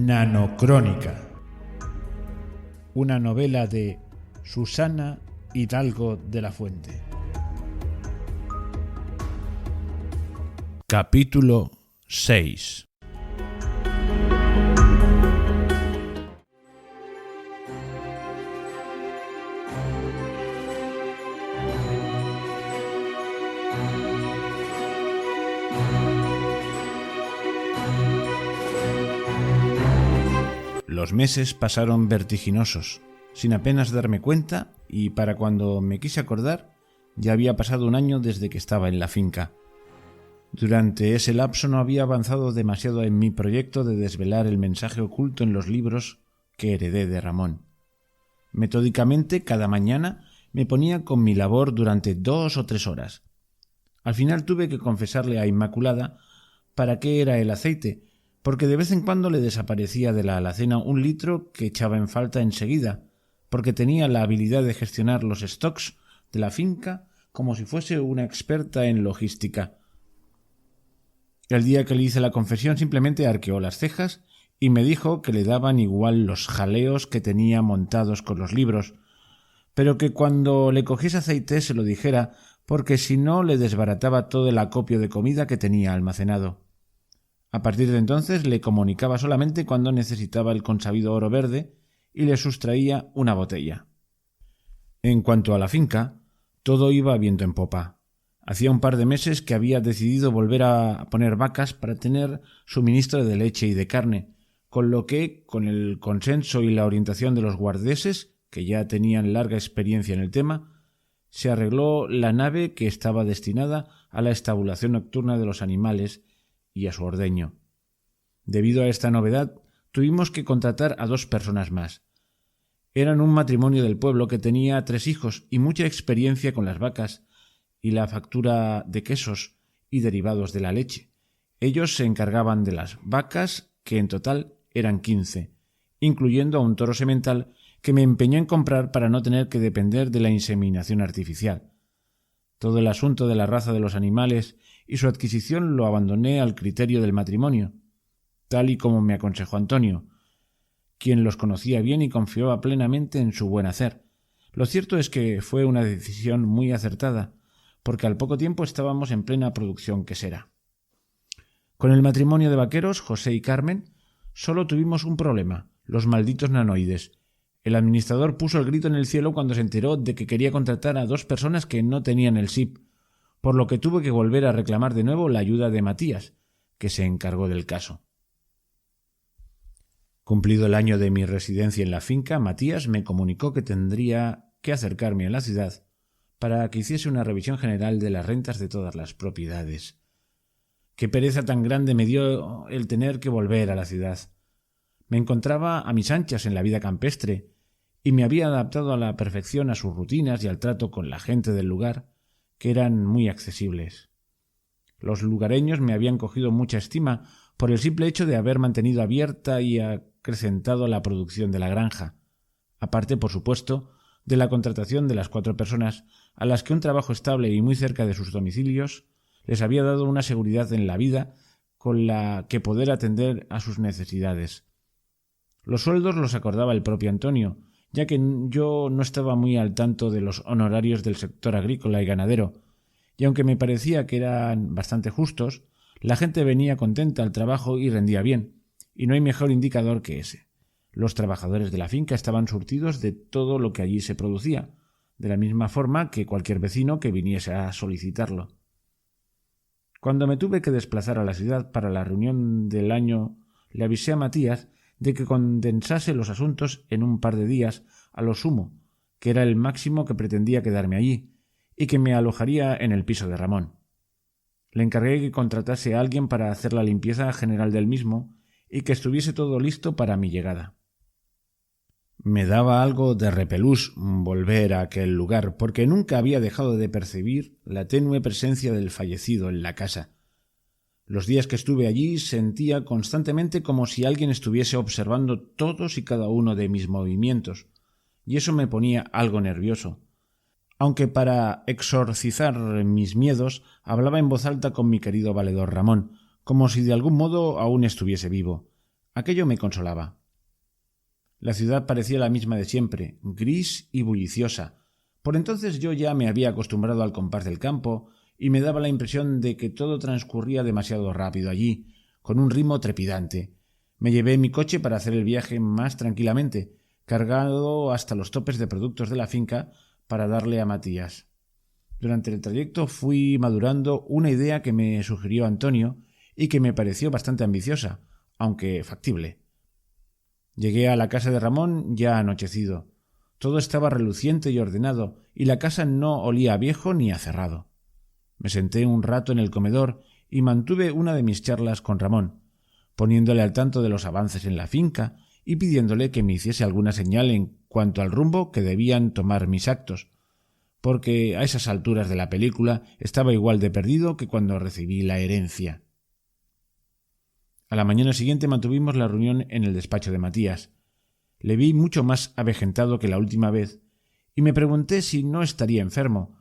Nanocrónica, una novela de Susana Hidalgo de la Fuente. Capítulo 6. Los meses pasaron vertiginosos, sin apenas darme cuenta, y para cuando me quise acordar, ya había pasado un año desde que estaba en la finca. Durante ese lapso no había avanzado demasiado en mi proyecto de desvelar el mensaje oculto en los libros que heredé de Ramón. Metódicamente, cada mañana me ponía con mi labor durante 2 o 3 horas. Al final tuve que confesarle a Inmaculada para qué era el aceite, porque de vez en cuando le desaparecía de la alacena 1 litro que echaba en falta enseguida, porque tenía la habilidad de gestionar los stocks de la finca como si fuese una experta en logística. El día que le hice la confesión simplemente arqueó las cejas y me dijo que le daban igual los jaleos que tenía montados con los libros, pero que cuando le cogiese aceite se lo dijera, porque si no le desbarataba todo el acopio de comida que tenía almacenado. A partir de entonces le comunicaba solamente cuando necesitaba el consabido oro verde y le sustraía una botella. En cuanto a la finca, todo iba viento en popa. Hacía un par de meses que había decidido volver a poner vacas para tener suministro de leche y de carne, con lo que, con el consenso y la orientación de los guardeses, que ya tenían larga experiencia en el tema, se arregló la nave que estaba destinada a la estabulación nocturna de los animales y a su ordeño. Debido a esta novedad, tuvimos que contratar a 2 personas más. Eran un matrimonio del pueblo que tenía 3 hijos y mucha experiencia con las vacas y la factura de quesos y derivados de la leche. Ellos se encargaban de las vacas, que en total eran 15, incluyendo a un toro semental que me empeñé en comprar para no tener que depender de la inseminación artificial. Todo el asunto de la raza de los animales y su adquisición lo abandoné al criterio del matrimonio, tal y como me aconsejó Antonio, quien los conocía bien y confiaba plenamente en su buen hacer. Lo cierto es que fue una decisión muy acertada, porque al poco tiempo estábamos en plena producción quesera. Con el matrimonio de vaqueros, José y Carmen, solo tuvimos un problema: los malditos nanoides. El administrador puso el grito en el cielo cuando se enteró de que quería contratar a 2 personas que no tenían el SIP, por lo que tuve que volver a reclamar de nuevo la ayuda de Matías, que se encargó del caso. Cumplido el año de mi residencia en la finca, Matías me comunicó que tendría que acercarme a la ciudad para que hiciese una revisión general de las rentas de todas las propiedades. Qué pereza tan grande me dio el tener que volver a la ciudad. Me encontraba a mis anchas en la vida campestre y me había adaptado a la perfección a sus rutinas y al trato con la gente del lugar, que eran muy accesibles. Los lugareños me habían cogido mucha estima por el simple hecho de haber mantenido abierta y acrecentado la producción de la granja, aparte, por supuesto, de la contratación de las 4 personas a las que un trabajo estable y muy cerca de sus domicilios les había dado una seguridad en la vida con la que poder atender a sus necesidades. Los sueldos los acordaba el propio Antonio, ya que yo no estaba muy al tanto de los honorarios del sector agrícola y ganadero, y aunque me parecía que eran bastante justos, la gente venía contenta al trabajo y rendía bien, y no hay mejor indicador que ese. Los trabajadores de la finca estaban surtidos de todo lo que allí se producía, de la misma forma que cualquier vecino que viniese a solicitarlo. Cuando me tuve que desplazar a la ciudad para la reunión del año, le avisé a Matías de que condensase los asuntos en un par de días a lo sumo, que era el máximo que pretendía quedarme allí, y que me alojaría en el piso de Ramón. Le encargué que contratase a alguien para hacer la limpieza general del mismo y que estuviese todo listo para mi llegada. Me daba algo de repelús volver a aquel lugar, porque nunca había dejado de percibir la tenue presencia del fallecido en la casa. Los días que estuve allí sentía constantemente como si alguien estuviese observando todos y cada uno de mis movimientos, y eso me ponía algo nervioso, aunque para exorcizar mis miedos hablaba en voz alta con mi querido valedor Ramón, como si de algún modo aún estuviese vivo, Aquello me consolaba. La ciudad parecía la misma de siempre, gris y bulliciosa. Por entonces yo ya me había acostumbrado al compás del campo y me daba la impresión de que todo transcurría demasiado rápido allí, con un ritmo trepidante. Me llevé mi coche para hacer el viaje más tranquilamente, cargado hasta los topes de productos de la finca para darle a Matías. Durante el trayecto fui madurando una idea que me sugirió Antonio y que me pareció bastante ambiciosa, aunque factible. Llegué a la casa de Ramón ya anochecido. Todo estaba reluciente y ordenado, y la casa no olía a viejo ni a cerrado. Me senté un rato en el comedor y mantuve una de mis charlas con Ramón, poniéndole al tanto de los avances en la finca y pidiéndole que me hiciese alguna señal en cuanto al rumbo que debían tomar mis actos, porque a esas alturas de la película estaba igual de perdido que cuando recibí la herencia. A la mañana siguiente mantuvimos la reunión en el despacho de Matías. Le vi mucho más avejentado que la última vez y me pregunté si no estaría enfermo,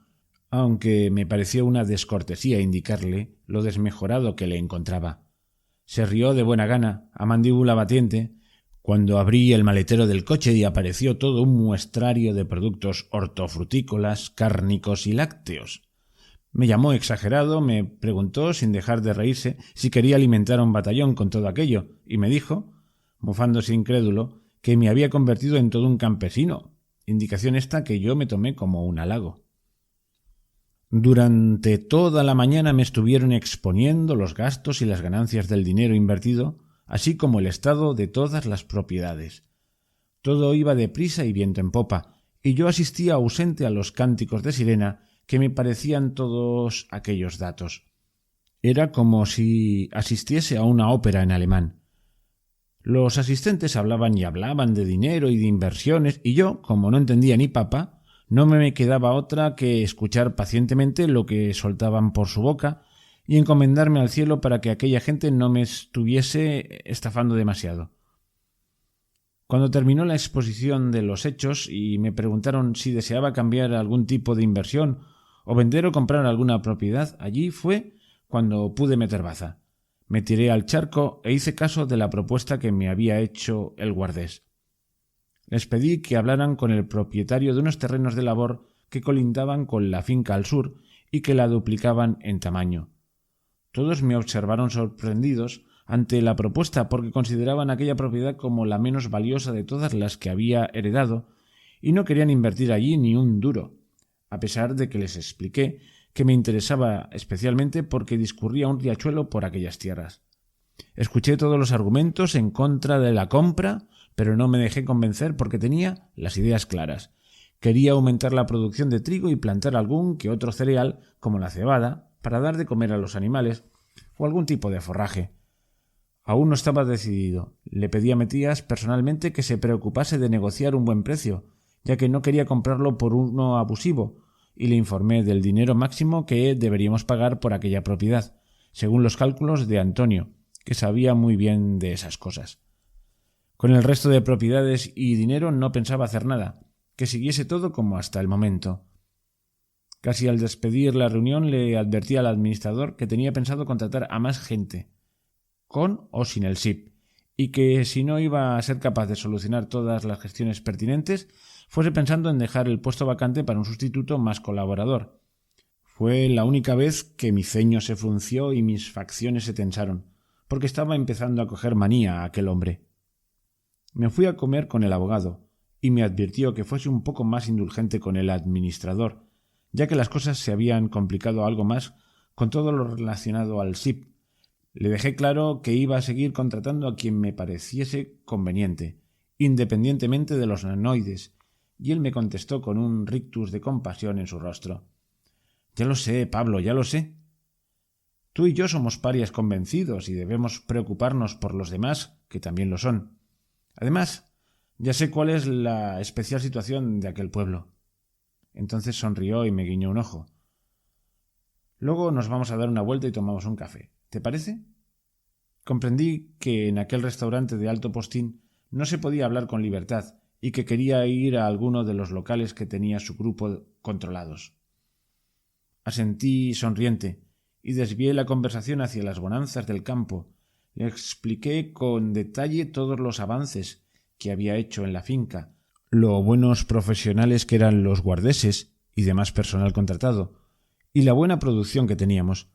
aunque me pareció una descortesía indicarle lo desmejorado que le encontraba. Se rió de buena gana, a mandíbula batiente, cuando abrí el maletero del coche y apareció todo un muestrario de productos hortofrutícolas, cárnicos y lácteos. Me llamó exagerado, me preguntó, sin dejar de reírse, si quería alimentar a un batallón con todo aquello, y me dijo, mofándose incrédulo, que me había convertido en todo un campesino, indicación esta que yo me tomé como un halago. Durante toda la mañana me estuvieron exponiendo los gastos y las ganancias del dinero invertido, así como el estado de todas las propiedades. Todo iba deprisa y viento en popa, y yo asistía ausente a los cánticos de sirena que me parecían todos aquellos datos. Era como si asistiese a una ópera en alemán. Los asistentes hablaban y hablaban de dinero y de inversiones, y yo, como no entendía ni papa, no me quedaba otra que escuchar pacientemente lo que soltaban por su boca y encomendarme al cielo para que aquella gente no me estuviese estafando demasiado. Cuando terminó la exposición de los hechos y me preguntaron si deseaba cambiar algún tipo de inversión o vender o comprar alguna propiedad, allí fue cuando pude meter baza. Me tiré al charco e hice caso de la propuesta que me había hecho el guardés. Les pedí que hablaran con el propietario de unos terrenos de labor que colindaban con la finca al sur y que la duplicaban en tamaño. Todos me observaron sorprendidos ante la propuesta porque consideraban aquella propiedad como la menos valiosa de todas las que había heredado y no querían invertir allí ni un duro, a pesar de que les expliqué que me interesaba especialmente porque discurría un riachuelo por aquellas tierras. Escuché todos los argumentos en contra de la compra, pero no me dejé convencer porque tenía las ideas claras. Quería aumentar la producción de trigo y plantar algún que otro cereal, como la cebada, para dar de comer a los animales, o algún tipo de forraje. Aún no estaba decidido. Le pedí a Matías personalmente que se preocupase de negociar un buen precio, ya que no quería comprarlo por uno abusivo, y le informé del dinero máximo que deberíamos pagar por aquella propiedad, según los cálculos de Antonio, que sabía muy bien de esas cosas. Con el resto de propiedades y dinero no pensaba hacer nada, que siguiese todo como hasta el momento. Casi al despedir la reunión le advertí al administrador que tenía pensado contratar a más gente, con o sin el SIP, y que si no iba a ser capaz de solucionar todas las gestiones pertinentes, fuese pensando en dejar el puesto vacante para un sustituto más colaborador. Fue la única vez que mi ceño se frunció y mis facciones se tensaron, porque estaba empezando a coger manía a aquel hombre. Me fui a comer con el abogado, y me advirtió que fuese un poco más indulgente con el administrador, ya que las cosas se habían complicado algo más con todo lo relacionado al SIP. Le dejé claro que iba a seguir contratando a quien me pareciese conveniente, independientemente de los nanoides, y él me contestó con un rictus de compasión en su rostro. «Ya lo sé, Pablo, ya lo sé. Tú y yo somos parias convencidos y debemos preocuparnos por los demás, que también lo son. Además, ya sé cuál es la especial situación de aquel pueblo». Entonces sonrió y me guiñó un ojo. «Luego nos vamos a dar una vuelta y tomamos un café. ¿Te parece?» Comprendí que en aquel restaurante de alto postín no se podía hablar con libertad y que quería ir a alguno de los locales que tenía su grupo controlados. Asentí sonriente y desvié la conversación hacia las bonanzas del campo, Le expliqué con detalle todos los avances que había hecho en la finca, lo buenos profesionales que eran los guardeses y demás personal contratado, y la buena producción que teníamos.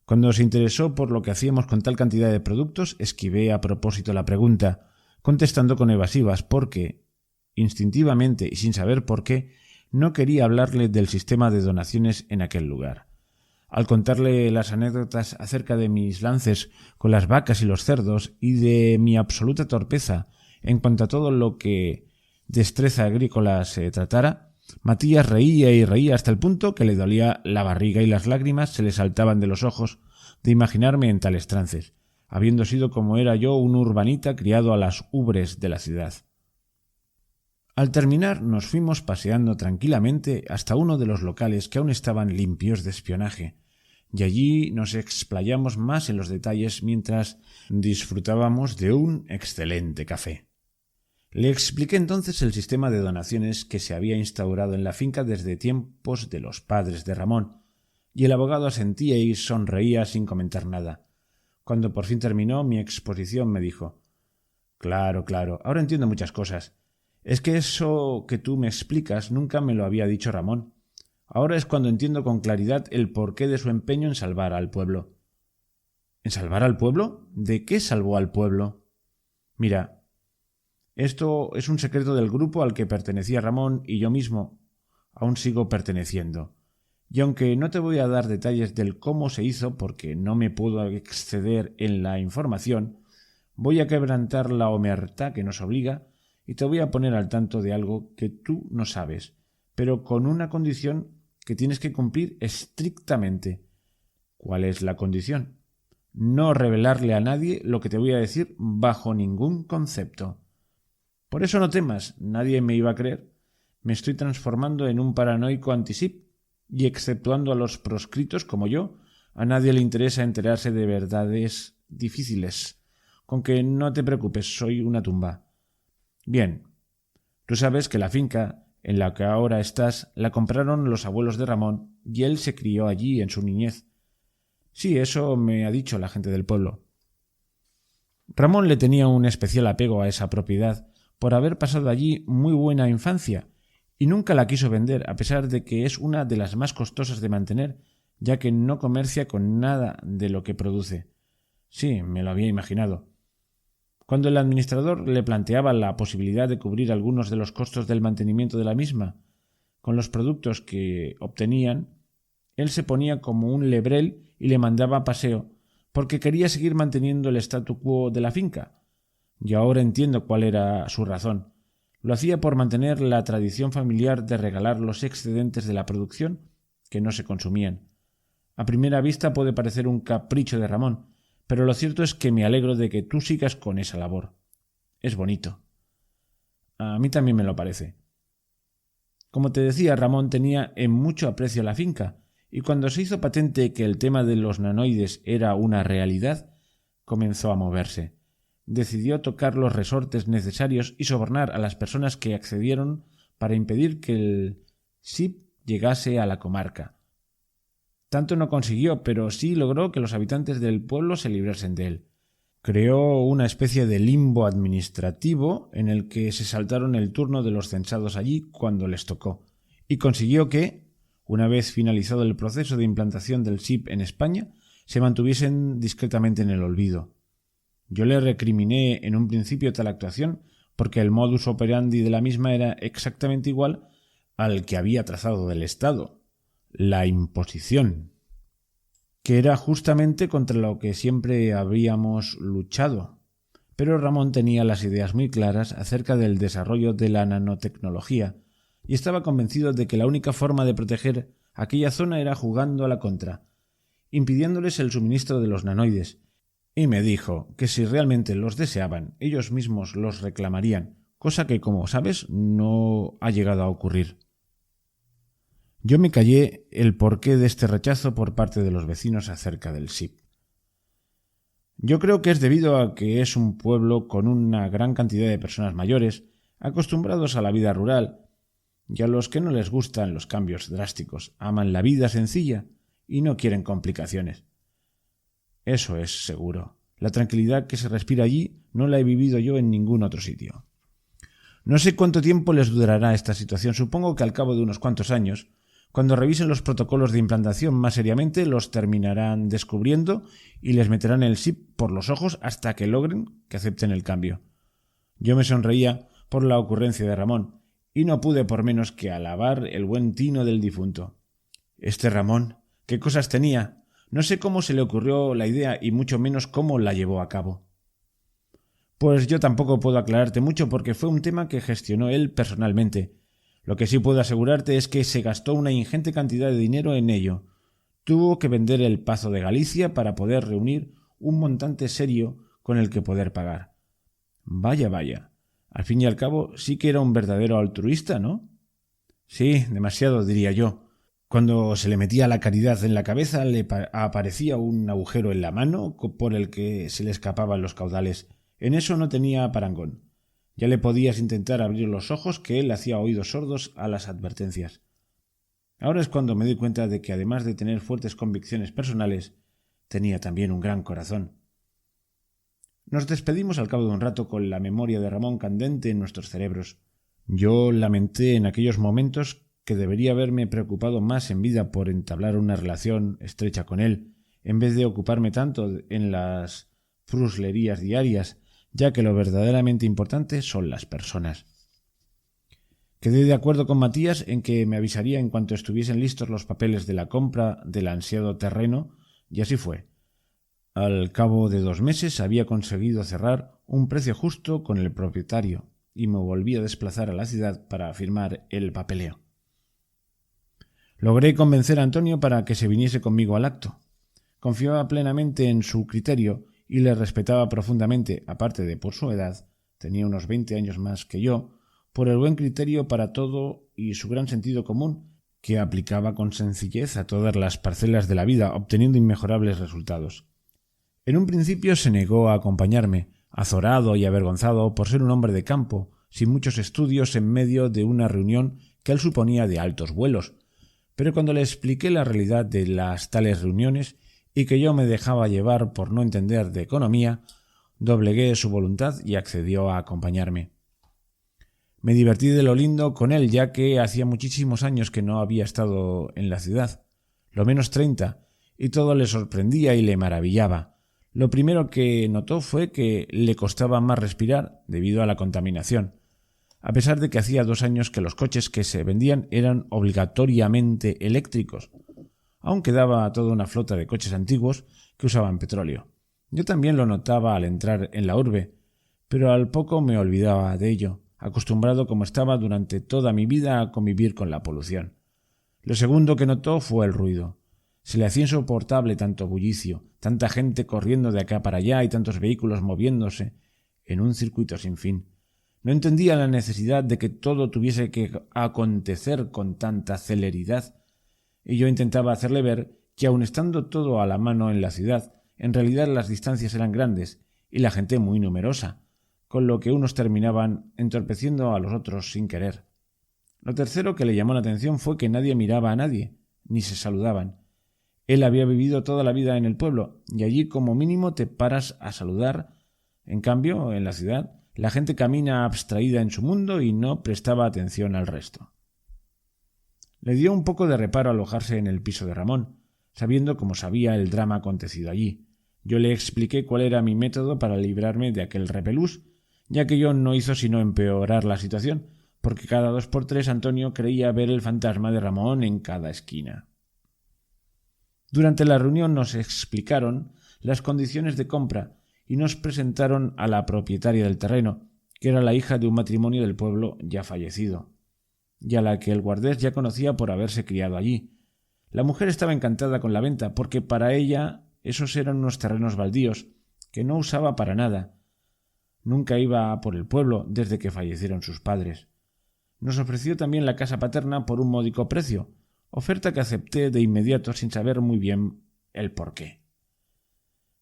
Cuando se interesó por lo que hacíamos con tal cantidad de productos, esquivé a propósito la pregunta, contestando con evasivas porque, instintivamente y sin saber por qué, no quería hablarle del sistema de donaciones en aquel lugar. Al contarle las anécdotas acerca de mis lances con las vacas y los cerdos y de mi absoluta torpeza en cuanto a todo lo que destreza agrícola se tratara, Matías reía y reía hasta el punto que le dolía la barriga y las lágrimas se le saltaban de los ojos de imaginarme en tales trances, habiendo sido como era yo un urbanita criado a las ubres de la ciudad. Al terminar nos fuimos paseando tranquilamente hasta uno de los locales que aún estaban limpios de espionaje, y allí nos explayamos más en los detalles mientras disfrutábamos de un excelente café. Le expliqué entonces el sistema de donaciones que se había instaurado en la finca desde tiempos de los padres de Ramón, y el abogado asentía y sonreía sin comentar nada. Cuando por fin terminó mi exposición me dijo: Claro, ahora entiendo muchas cosas. Es que eso que tú me explicas nunca me lo había dicho Ramón. Ahora es cuando entiendo con claridad el porqué de su empeño en salvar al pueblo. ¿En salvar al pueblo? ¿De qué salvó al pueblo? Mira, esto es un secreto del grupo al que pertenecía Ramón y yo mismo aún sigo perteneciendo. Y aunque no te voy a dar detalles del cómo se hizo porque no me puedo exceder en la información, voy a quebrantar la omertá que nos obliga y te voy a poner al tanto de algo que tú no sabes, pero con una condición que tienes que cumplir estrictamente. ¿Cuál es la condición? No revelarle a nadie lo que te voy a decir bajo ningún concepto. Por eso no temas, nadie me iba a creer. Me estoy transformando en un paranoico anti-SIP y, exceptuando a los proscritos como yo, a nadie le interesa enterarse de verdades difíciles. Con que no te preocupes, soy una tumba. Bien, tú sabes que la finca en la que ahora estás la compraron los abuelos de Ramón y él se crió allí en su niñez. Sí, eso me ha dicho la gente del pueblo. Ramón le tenía un especial apego a esa propiedad por haber pasado allí muy buena infancia y nunca la quiso vender, a pesar de que es una de las más costosas de mantener, ya que no comercia con nada de lo que produce. Sí, me lo había imaginado. Cuando el administrador le planteaba la posibilidad de cubrir algunos de los costos del mantenimiento de la misma con los productos que obtenían, él se ponía como un lebrel y le mandaba a paseo, porque quería seguir manteniendo el statu quo de la finca. Y ahora entiendo cuál era su razón. Lo hacía por mantener la tradición familiar de regalar los excedentes de la producción que no se consumían. A primera vista puede parecer un capricho de Ramón, pero lo cierto es que me alegro de que tú sigas con esa labor. Es bonito. A mí también me lo parece. Como te decía, Ramón tenía en mucho aprecio la finca, y cuando se hizo patente que el tema de los nanoides era una realidad, comenzó a moverse. Decidió tocar los resortes necesarios y sobornar a las personas que accedieron para impedir que el SIP llegase a la comarca. Tanto no consiguió, pero sí logró que los habitantes del pueblo se librasen de él. Creó una especie de limbo administrativo en el que se saltaron el turno de los censados allí cuando les tocó, y consiguió que, una vez finalizado el proceso de implantación del SIP en España, se mantuviesen discretamente en el olvido. Yo le recriminé en un principio tal actuación porque el modus operandi de la misma era exactamente igual al que había trazado del Estado, la imposición, que era justamente contra lo que siempre habíamos luchado. Pero Ramón tenía las ideas muy claras acerca del desarrollo de la nanotecnología y estaba convencido de que la única forma de proteger aquella zona era jugando a la contra, impidiéndoles el suministro de los nanoides, y me dijo que si realmente los deseaban, ellos mismos los reclamarían, cosa que, como sabes, no ha llegado a ocurrir. Yo me callé el porqué de este rechazo por parte de los vecinos acerca del SIP. Yo creo que es debido a que es un pueblo con una gran cantidad de personas mayores, acostumbrados a la vida rural, y a los que no les gustan los cambios drásticos, aman la vida sencilla y no quieren complicaciones. Eso es seguro. La tranquilidad que se respira allí no la he vivido yo en ningún otro sitio. No sé cuánto tiempo les durará esta situación. Supongo que al cabo de unos cuantos años, cuando revisen los protocolos de implantación más seriamente, los terminarán descubriendo y les meterán el SIP por los ojos hasta que logren que acepten el cambio. Yo me sonreía por la ocurrencia de Ramón y no pude por menos que alabar el buen tino del difunto. Este Ramón, ¿qué cosas tenía? No sé cómo se le ocurrió la idea y mucho menos cómo la llevó a cabo. Pues yo tampoco puedo aclararte mucho porque fue un tema que gestionó él personalmente. Lo que sí puedo asegurarte es que se gastó una ingente cantidad de dinero en ello. Tuvo que vender el Pazo de Galicia para poder reunir un montante serio con el que poder pagar. Vaya, vaya. Al fin y al cabo sí que era un verdadero altruista, ¿no? Sí, demasiado, diría yo. Cuando se le metía la caridad en la cabeza le aparecía un agujero en la mano por el que se le escapaban los caudales. En eso no tenía parangón. Ya le podías intentar abrir los ojos que él hacía oídos sordos a las advertencias. Ahora es cuando me doy cuenta de que además de tener fuertes convicciones personales, tenía también un gran corazón. Nos despedimos al cabo de un rato con la memoria de Ramón candente en nuestros cerebros. Yo lamenté en aquellos momentos que debería haberme preocupado más en vida por entablar una relación estrecha con él, en vez de ocuparme tanto en las fruslerías diarias, ya que lo verdaderamente importante son las personas. Quedé de acuerdo con Matías en que me avisaría en cuanto estuviesen listos los papeles de la compra del ansiado terreno, y así fue. Al cabo de 2 meses había conseguido cerrar un precio justo con el propietario y me volví a desplazar a la ciudad para firmar el papeleo. Logré convencer a Antonio para que se viniese conmigo al acto. Confiaba plenamente en su criterio y le respetaba profundamente, aparte de por su edad, tenía unos 20 años más que yo, por el buen criterio para todo y su gran sentido común, que aplicaba con sencillez a todas las parcelas de la vida, obteniendo inmejorables resultados. En un principio se negó a acompañarme, azorado y avergonzado por ser un hombre de campo, sin muchos estudios en medio de una reunión que él suponía de altos vuelos, pero cuando le expliqué la realidad de las tales reuniones y que yo me dejaba llevar por no entender de economía, doblegué su voluntad y accedió a acompañarme. Me divertí de lo lindo con él, ya que hacía muchísimos años que no había estado en la ciudad, lo menos 30, y todo le sorprendía y le maravillaba. Lo primero que notó fue que le costaba más respirar debido a la contaminación, a pesar de que hacía 2 años que los coches que se vendían eran obligatoriamente eléctricos. Aún quedaba toda una flota de coches antiguos que usaban petróleo. Yo también lo notaba al entrar en la urbe, pero al poco me olvidaba de ello, acostumbrado como estaba durante toda mi vida a convivir con la polución. Lo segundo que notó fue el ruido. Se le hacía insoportable tanto bullicio, tanta gente corriendo de acá para allá y tantos vehículos moviéndose en un circuito sin fin. No entendía la necesidad de que todo tuviese que acontecer con tanta celeridad, y yo intentaba hacerle ver que aun estando todo a la mano en la ciudad, en realidad las distancias eran grandes y la gente muy numerosa, con lo que unos terminaban entorpeciendo a los otros sin querer. Lo tercero que le llamó la atención fue que nadie miraba a nadie, ni se saludaban. Él había vivido toda la vida en el pueblo, y allí como mínimo te paras a saludar. En cambio, en la ciudad, la gente camina abstraída en su mundo y no prestaba atención al resto. Le dio un poco de reparo alojarse en el piso de Ramón, sabiendo como sabía el drama acontecido allí. Yo le expliqué cuál era mi método para librarme de aquel repelús, ya que yo no hizo sino empeorar la situación, porque cada 2 por 3 Antonio creía ver el fantasma de Ramón en cada esquina. Durante la reunión nos explicaron las condiciones de compra y nos presentaron a la propietaria del terreno, que era la hija de un matrimonio del pueblo ya fallecido, y a la que el guardés ya conocía por haberse criado allí. La mujer estaba encantada con la venta, porque para ella esos eran unos terrenos baldíos que no usaba para nada. Nunca iba por el pueblo desde que fallecieron sus padres. Nos ofreció también la casa paterna por un módico precio, oferta que acepté de inmediato sin saber muy bien el porqué.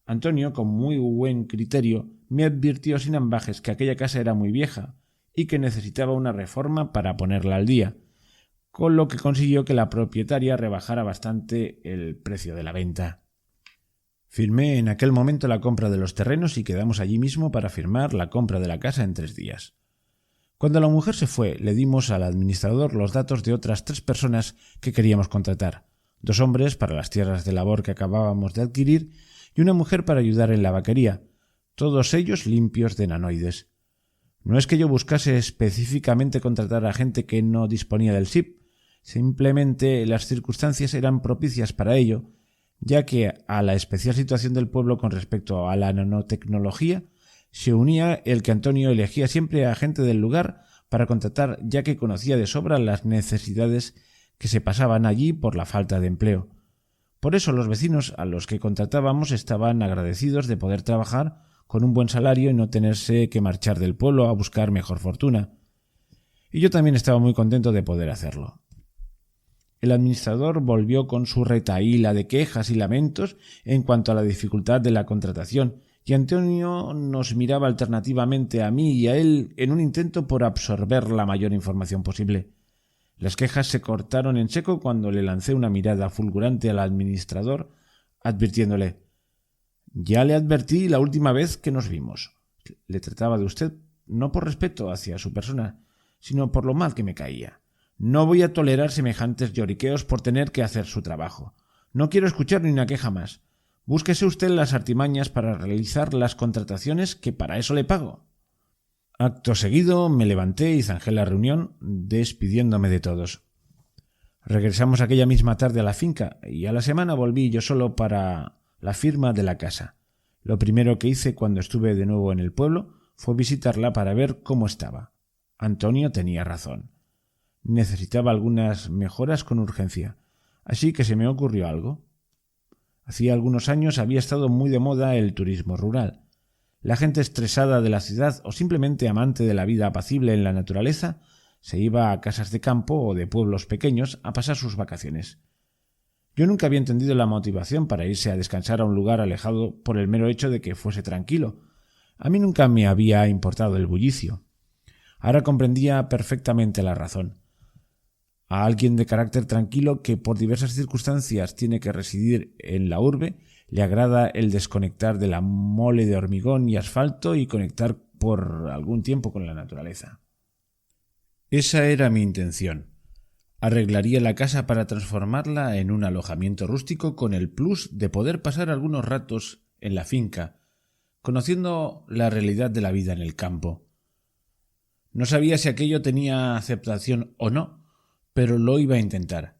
Antonio, con muy buen criterio, me advirtió sin ambajes que aquella casa era muy vieja y que necesitaba una reforma para ponerla al día, con lo que consiguió que la propietaria rebajara bastante el precio de la venta. Firmé en aquel momento la compra de los terrenos y quedamos allí mismo para firmar la compra de la casa en 3 días. Cuando la mujer se fue, le dimos al administrador los datos de otras 3 personas que queríamos contratar, 2 hombres para las tierras de labor que acabábamos de adquirir y una mujer para ayudar en la vaquería, todos ellos limpios de nanoides. No es que yo buscase específicamente contratar a gente que no disponía del SIP, simplemente las circunstancias eran propicias para ello, ya que a la especial situación del pueblo con respecto a la nanotecnología se unía el que Antonio elegía siempre a gente del lugar para contratar, ya que conocía de sobra las necesidades que se pasaban allí por la falta de empleo. Por eso los vecinos a los que contratábamos estaban agradecidos de poder trabajar con un buen salario y no tenerse que marchar del pueblo a buscar mejor fortuna. Y yo también estaba muy contento de poder hacerlo. El administrador volvió con su retahíla de quejas y lamentos en cuanto a la dificultad de la contratación, y Antonio nos miraba alternativamente a mí y a él en un intento por absorber la mayor información posible. Las quejas se cortaron en seco cuando le lancé una mirada fulgurante al administrador, advirtiéndole: «Ya le advertí la última vez que nos vimos. Le trataba de usted no por respeto hacia su persona, sino por lo mal que me caía. No voy a tolerar semejantes lloriqueos por tener que hacer su trabajo. No quiero escuchar ni una queja más. Búsquese usted las artimañas para realizar las contrataciones, que para eso le pago». Acto seguido me levanté y zanjé la reunión, despidiéndome de todos. Regresamos aquella misma tarde a la finca y a la semana volví yo solo para la firma de la casa. Lo primero que hice cuando estuve de nuevo en el pueblo fue visitarla para ver cómo estaba. Antonio tenía razón. Necesitaba algunas mejoras con urgencia, así que se me ocurrió algo. Hacía algunos años había estado muy de moda el turismo rural. La gente estresada de la ciudad o simplemente amante de la vida apacible en la naturaleza se iba a casas de campo o de pueblos pequeños a pasar sus vacaciones. Yo nunca había entendido la motivación para irse a descansar a un lugar alejado por el mero hecho de que fuese tranquilo. A mí nunca me había importado el bullicio. Ahora comprendía perfectamente la razón. A alguien de carácter tranquilo que por diversas circunstancias tiene que residir en la urbe, le agrada el desconectar de la mole de hormigón y asfalto y conectar por algún tiempo con la naturaleza. Esa era mi intención. Arreglaría la casa para transformarla en un alojamiento rústico con el plus de poder pasar algunos ratos en la finca, conociendo la realidad de la vida en el campo. No sabía si aquello tenía aceptación o no, pero lo iba a intentar.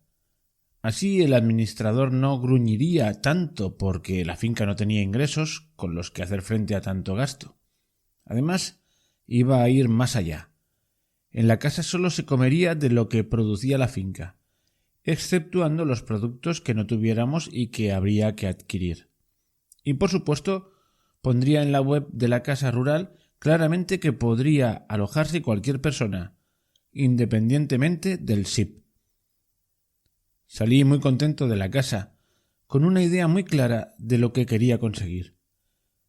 Así el administrador no gruñiría tanto porque la finca no tenía ingresos con los que hacer frente a tanto gasto. Además, iba a ir más allá. En la casa solo se comería de lo que producía la finca, exceptuando los productos que no tuviéramos y que habría que adquirir. Y por supuesto, pondría en la web de la casa rural claramente que podría alojarse cualquier persona, independientemente del SIP. Salí muy contento de la casa, con una idea muy clara de lo que quería conseguir.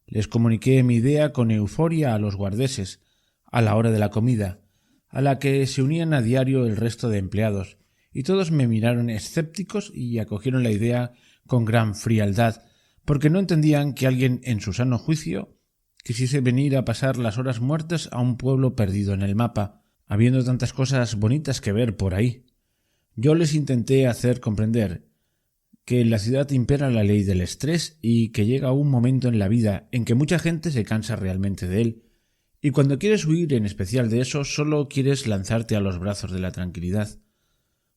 Les comuniqué mi idea con euforia a los guardeses, a la hora de la comida, a la que se unían a diario el resto de empleados, y todos me miraron escépticos y acogieron la idea con gran frialdad, porque no entendían que alguien en su sano juicio quisiese venir a pasar las horas muertas a un pueblo perdido en el mapa, habiendo tantas cosas bonitas que ver por ahí. Yo les intenté hacer comprender que en la ciudad impera la ley del estrés y que llega un momento en la vida en que mucha gente se cansa realmente de él, y cuando quieres huir en especial de eso, solo quieres lanzarte a los brazos de la tranquilidad,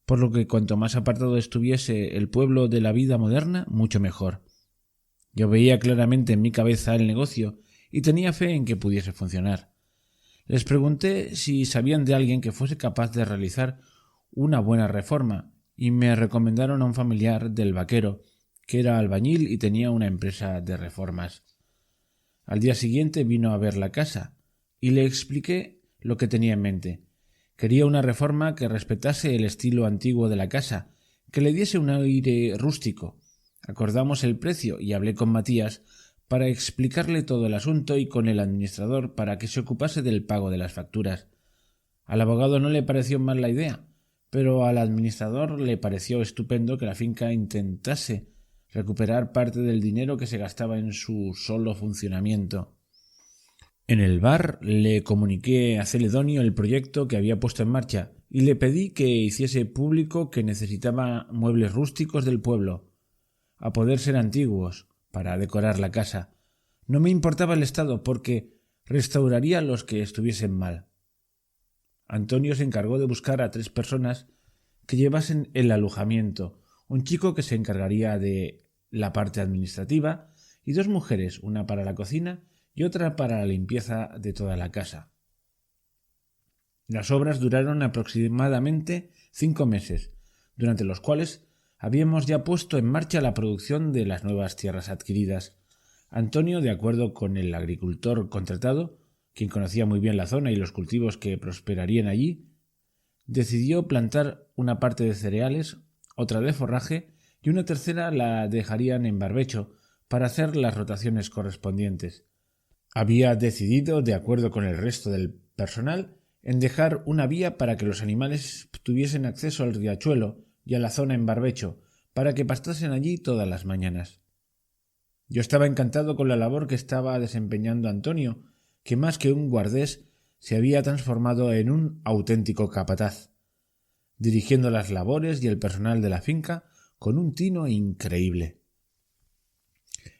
por lo que cuanto más apartado estuviese el pueblo de la vida moderna, mucho mejor. Yo veía claramente en mi cabeza el negocio y tenía fe en que pudiese funcionar. Les pregunté si sabían de alguien que fuese capaz de realizar una buena reforma y me recomendaron a un familiar del vaquero, que era albañil y tenía una empresa de reformas. Al día siguiente vino a ver la casa y le expliqué lo que tenía en mente. Quería una reforma que respetase el estilo antiguo de la casa, que le diese un aire rústico. Acordamos el precio y hablé con Matías para explicarle todo el asunto y con el administrador para que se ocupase del pago de las facturas. Al abogado no le pareció mal la idea, pero al administrador le pareció estupendo que la finca intentase recuperar parte del dinero que se gastaba en su solo funcionamiento. En el bar le comuniqué a Celedonio el proyecto que había puesto en marcha y le pedí que hiciese público que necesitaba muebles rústicos del pueblo, a poder ser antiguos, para decorar la casa. No me importaba el estado porque restauraría los que estuviesen mal. Antonio se encargó de buscar a 3 personas que llevasen el alojamiento, un chico que se encargaría de la parte administrativa y 2 mujeres, una para la cocina y otra para la limpieza de toda la casa. Las obras duraron aproximadamente 5 meses, durante los cuales habíamos ya puesto en marcha la producción de las nuevas tierras adquiridas. Antonio, de acuerdo con el agricultor contratado, quien conocía muy bien la zona y los cultivos que prosperarían allí, decidió plantar una parte de cereales, otra de forraje y una tercera la dejarían en barbecho para hacer las rotaciones correspondientes. Había decidido, de acuerdo con el resto del personal, en dejar una vía para que los animales tuviesen acceso al riachuelo y a la zona en barbecho, para que pastasen allí todas las mañanas. Yo estaba encantado con la labor que estaba desempeñando Antonio, que más que un guardés se había transformado en un auténtico capataz, dirigiendo las labores y el personal de la finca con un tino increíble.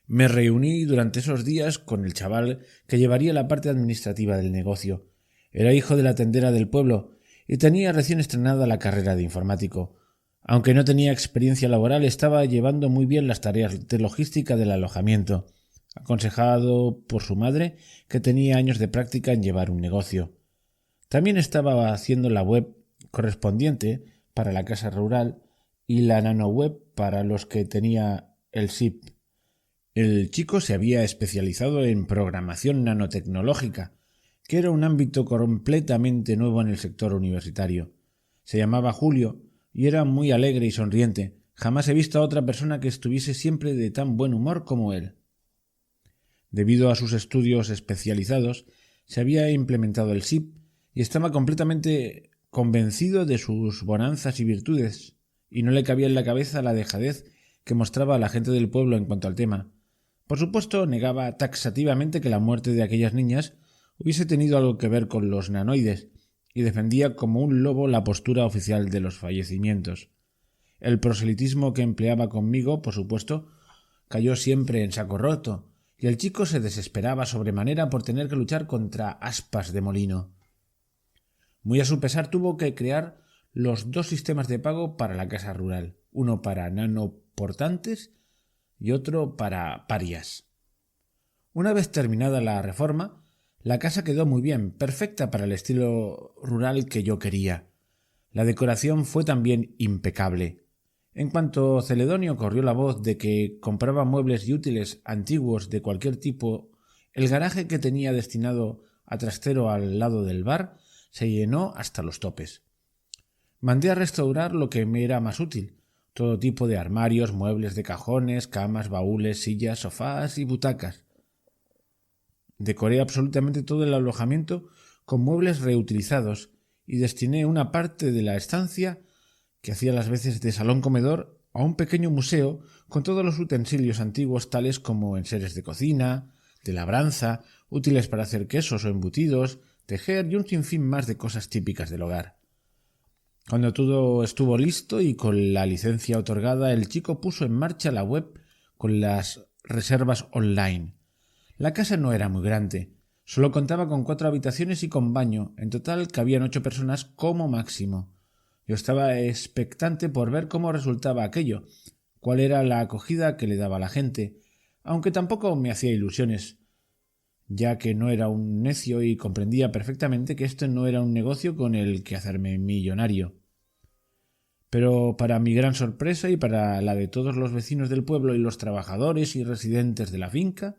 Me reuní durante esos días con el chaval que llevaría la parte administrativa del negocio. Era hijo de la tendera del pueblo y tenía recién estrenada la carrera de informático. Aunque no tenía experiencia laboral, estaba llevando muy bien las tareas de logística del alojamiento, aconsejado por su madre, que tenía años de práctica en llevar un negocio. También estaba haciendo la web correspondiente para la casa rural y la nanoweb para los que tenía el SIP. El chico se había especializado en programación nanotecnológica, que era un ámbito completamente nuevo en el sector universitario. Se llamaba Julio y era muy alegre y sonriente. Jamás he visto a otra persona que estuviese siempre de tan buen humor como él. Debido a sus estudios especializados, se había implementado el SIP y estaba completamente convencido de sus bonanzas y virtudes, y no le cabía en la cabeza la dejadez que mostraba la gente del pueblo en cuanto al tema. Por supuesto, negaba taxativamente que la muerte de aquellas niñas hubiese tenido algo que ver con los nanoides, y defendía como un lobo la postura oficial de los fallecimientos. El proselitismo que empleaba conmigo, por supuesto, cayó siempre en saco roto, y el chico se desesperaba sobremanera por tener que luchar contra aspas de molino. Muy a su pesar tuvo que crear los 2 sistemas de pago para la casa rural, uno para nanoportantes y otro para parias. Una vez terminada la reforma, la casa quedó muy bien, perfecta para el estilo rural que yo quería. La decoración fue también impecable. En cuanto Celedonio corrió la voz de que compraba muebles y útiles antiguos de cualquier tipo, el garaje que tenía destinado a trastero al lado del bar se llenó hasta los topes. Mandé a restaurar lo que me era más útil, todo tipo de armarios, muebles de cajones, camas, baúles, sillas, sofás y butacas. Decoré absolutamente todo el alojamiento con muebles reutilizados y destiné una parte de la estancia, que hacía las veces de salón comedor, a un pequeño museo con todos los utensilios antiguos tales como enseres de cocina, de labranza, útiles para hacer quesos o embutidos, tejer y un sinfín más de cosas típicas del hogar. Cuando todo estuvo listo y con la licencia otorgada, el chico puso en marcha la web con las reservas online. La casa no era muy grande, solo contaba con 4 habitaciones y con baño. En total cabían 8 personas como máximo. Yo estaba expectante por ver cómo resultaba aquello, cuál era la acogida que le daba la gente, aunque tampoco me hacía ilusiones, ya que no era un necio y comprendía perfectamente que esto no era un negocio con el que hacerme millonario. Pero para mi gran sorpresa y para la de todos los vecinos del pueblo y los trabajadores y residentes de la finca,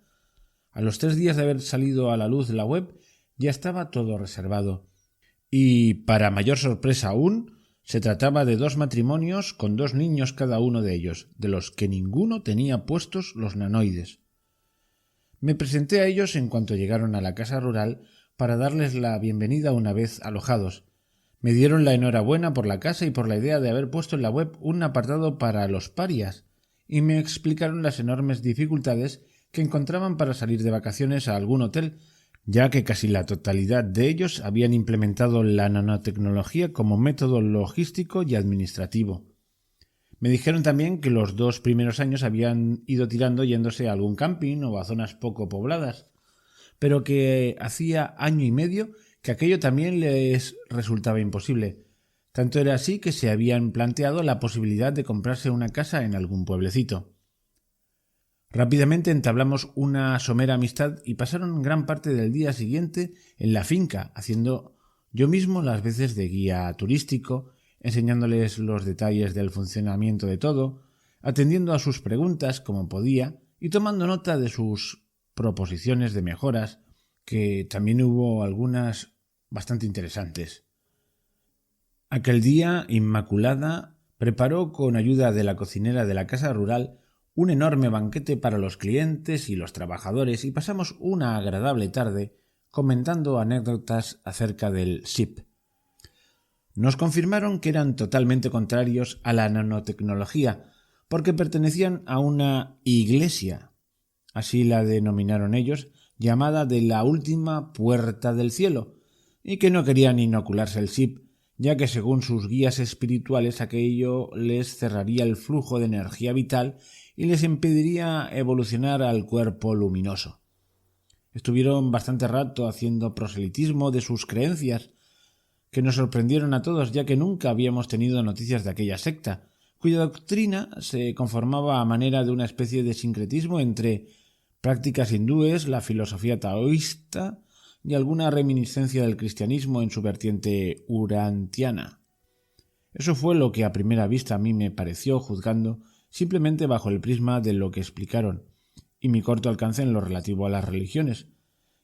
a los 3 días de haber salido a la luz la web ya estaba todo reservado. Y, para mayor sorpresa aún, se trataba de 2 matrimonios con 2 niños cada uno de ellos, de los que ninguno tenía puestos los nanoides. Me presenté a ellos en cuanto llegaron a la casa rural para darles la bienvenida una vez alojados. Me dieron la enhorabuena por la casa y por la idea de haber puesto en la web un apartado para los parias, y me explicaron las enormes dificultades que encontraban para salir de vacaciones a algún hotel, ya que casi la totalidad de ellos habían implementado la nanotecnología como método logístico y administrativo. Me dijeron también que los 2 primeros años habían ido tirando yéndose a algún camping o a zonas poco pobladas, pero que hacía año y medio que aquello también les resultaba imposible. Tanto era así que se habían planteado la posibilidad de comprarse una casa en algún pueblecito. Rápidamente entablamos una somera amistad y pasaron gran parte del día siguiente en la finca, haciendo yo mismo las veces de guía turístico, enseñándoles los detalles del funcionamiento de todo, atendiendo a sus preguntas como podía y tomando nota de sus proposiciones de mejoras, que también hubo algunas bastante interesantes. Aquel día, Inmaculada preparó con ayuda de la cocinera de la casa rural un enorme banquete para los clientes y los trabajadores y pasamos una agradable tarde comentando anécdotas acerca del SIP. Nos confirmaron que eran totalmente contrarios a la nanotecnología porque pertenecían a una iglesia, así la denominaron ellos, llamada de la última puerta del cielo, y que no querían inocularse el SIP, ya que según sus guías espirituales aquello les cerraría el flujo de energía vital y les impediría evolucionar al cuerpo luminoso. Estuvieron bastante rato haciendo proselitismo de sus creencias, que nos sorprendieron a todos ya que nunca habíamos tenido noticias de aquella secta, cuya doctrina se conformaba a manera de una especie de sincretismo entre prácticas hindúes, la filosofía taoísta y alguna reminiscencia del cristianismo en su vertiente urantiana. Eso fue lo que a primera vista a mí me pareció, juzgando simplemente bajo el prisma de lo que explicaron, y mi corto alcance en lo relativo a las religiones,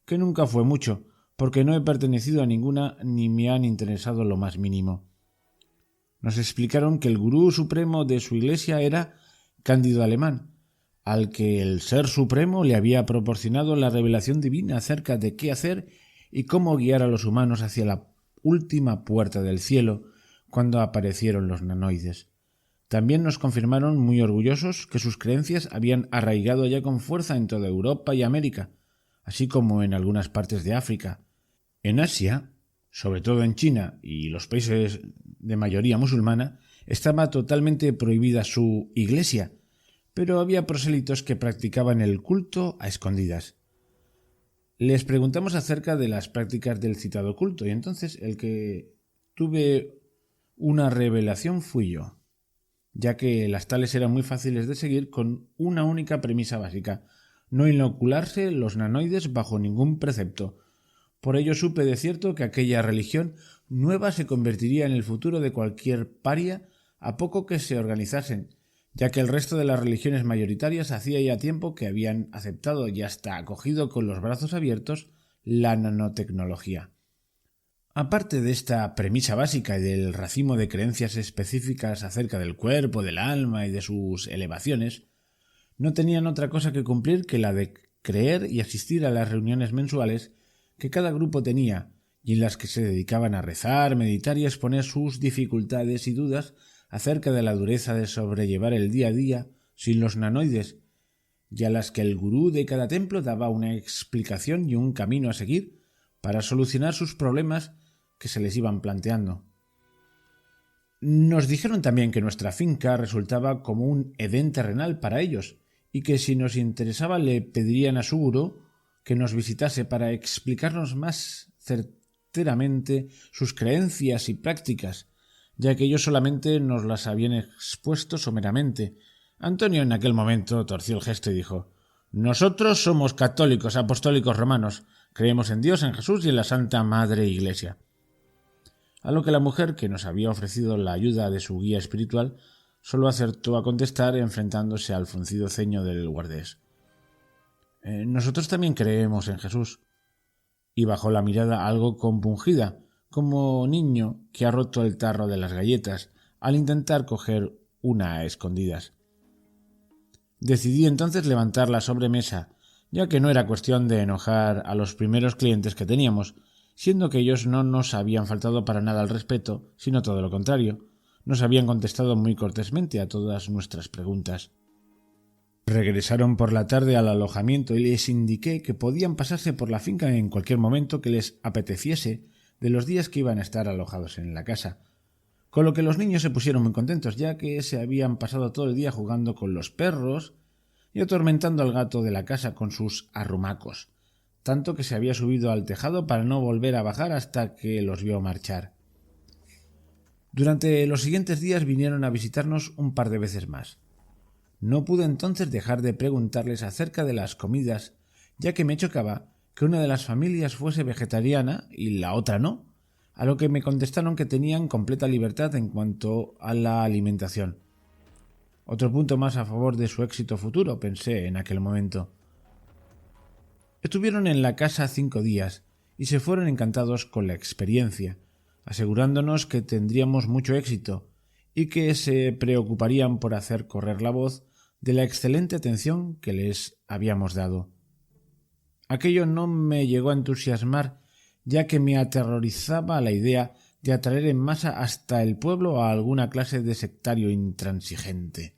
que nunca fue mucho, porque no he pertenecido a ninguna ni me han interesado lo más mínimo. Nos explicaron que el gurú supremo de su iglesia era Cándido Alemán, al que el Ser Supremo le había proporcionado la revelación divina acerca de qué hacer y cómo guiar a los humanos hacia la última puerta del cielo cuando aparecieron los nanoides. También nos confirmaron muy orgullosos que sus creencias habían arraigado ya con fuerza en toda Europa y América, así como en algunas partes de África. En Asia, sobre todo en China y los países de mayoría musulmana, estaba totalmente prohibida su iglesia, pero había prosélitos que practicaban el culto a escondidas. Les preguntamos acerca de las prácticas del citado culto y entonces el que tuve una revelación fui yo, ya que las tales eran muy fáciles de seguir con una única premisa básica: no inocularse los nanoides bajo ningún precepto. Por ello supe de cierto que aquella religión nueva se convertiría en el futuro de cualquier paria a poco que se organizasen, ya que el resto de las religiones mayoritarias hacía ya tiempo que habían aceptado y hasta acogido con los brazos abiertos la nanotecnología. Aparte de esta premisa básica y del racimo de creencias específicas acerca del cuerpo, del alma y de sus elevaciones, no tenían otra cosa que cumplir que la de creer y asistir a las reuniones mensuales que cada grupo tenía y en las que se dedicaban a rezar, meditar y exponer sus dificultades y dudas acerca de la dureza de sobrellevar el día a día sin los nanoides, y a las que el gurú de cada templo daba una explicación y un camino a seguir para solucionar sus problemas que se les iban planteando. Nos dijeron también que nuestra finca resultaba como un Edén terrenal para ellos y que si nos interesaba le pedirían a su gurú que nos visitase para explicarnos más certeramente sus creencias y prácticas, ya que ellos solamente nos las habían expuesto someramente. Antonio en aquel momento torció el gesto y dijo: «Nosotros somos católicos apostólicos romanos, creemos en Dios, en Jesús y en la Santa Madre Iglesia». A lo que la mujer, que nos había ofrecido la ayuda de su guía espiritual, solo acertó a contestar enfrentándose al fruncido ceño del guardés: «Nosotros también creemos en Jesús», y bajó la mirada algo compungida, como niño que ha roto el tarro de las galletas al intentar coger una a escondidas. Decidí entonces levantar la sobremesa, ya que no era cuestión de enojar a los primeros clientes que teníamos, siendo que ellos no nos habían faltado para nada al respeto, sino todo lo contrario. Nos habían contestado muy cortésmente a todas nuestras preguntas. Regresaron por la tarde al alojamiento y les indiqué que podían pasarse por la finca en cualquier momento que les apeteciese de los días que iban a estar alojados en la casa, con lo que los niños se pusieron muy contentos, ya que se habían pasado todo el día jugando con los perros y atormentando al gato de la casa con sus arrumacos, tanto que se había subido al tejado para no volver a bajar hasta que los vio marchar. Durante los siguientes días vinieron a visitarnos un par de veces más. No pude entonces dejar de preguntarles acerca de las comidas, ya que me chocaba que una de las familias fuese vegetariana y la otra no, a lo que me contestaron que tenían completa libertad en cuanto a la alimentación. Otro punto más a favor de su éxito futuro, pensé en aquel momento. Estuvieron en la casa 5 días y se fueron encantados con la experiencia, asegurándonos que tendríamos mucho éxito y que se preocuparían por hacer correr la voz de la excelente atención que les habíamos dado. Aquello no me llegó a entusiasmar, ya que me aterrorizaba la idea de atraer en masa hasta el pueblo a alguna clase de sectario intransigente.